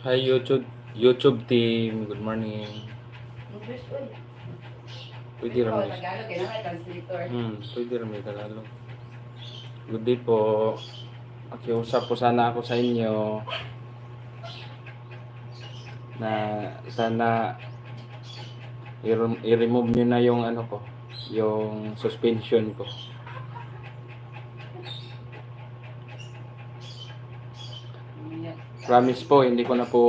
Hi YouTube team, good morning. English uy. Pwede Ikaw, rin Tagalog, kailangan translator. pwede rin may Tagalog. Good day po. Makiusap po sana ako sa inyo na sana i-remove nyo na yung ano ko, yung suspension ko. Promise po, hindi ko na po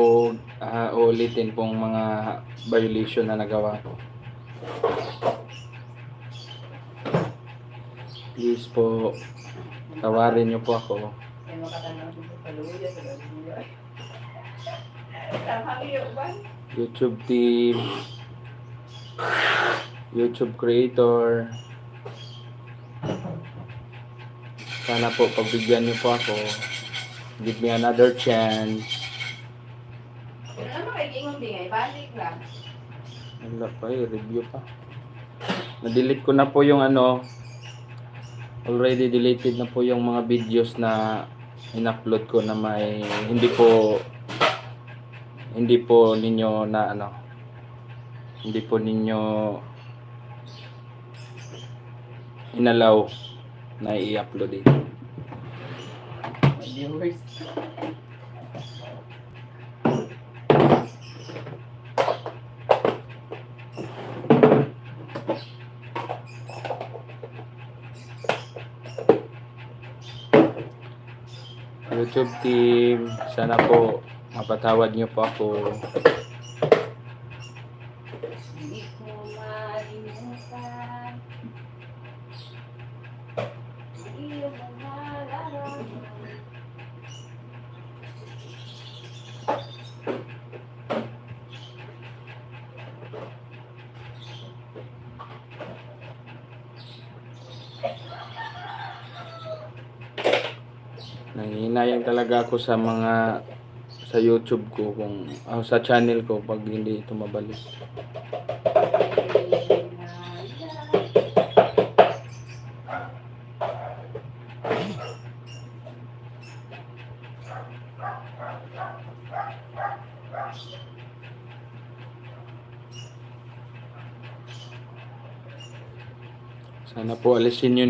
uulitin pong mga violation na nagawa ko. Please po, tawarin nyo po ako. Kaya makatanong ko sa paluya sa paluya. Tama kayo ba? YouTube team, YouTube creator, sana po pagbigyan niyo po ako. Give me another chance. Ano naman kayo ingong bingay? Balik lang. Wala pa review pa. Na-delete ko na po yung ano, already deleted na po yung mga videos na in-upload ko na may hindi po ninyo na ano, hindi po ninyo inalaw na i-upload dito. Viewers. YouTube team, sana po mapatawad niyo po ako. Hindi ko malimutan. Ang iyong mga larawan. Nangihinayang talaga ako sa mga sa YouTube ko kung sa channel ko pag hindi ito mabalik. Sana po alisin niyo na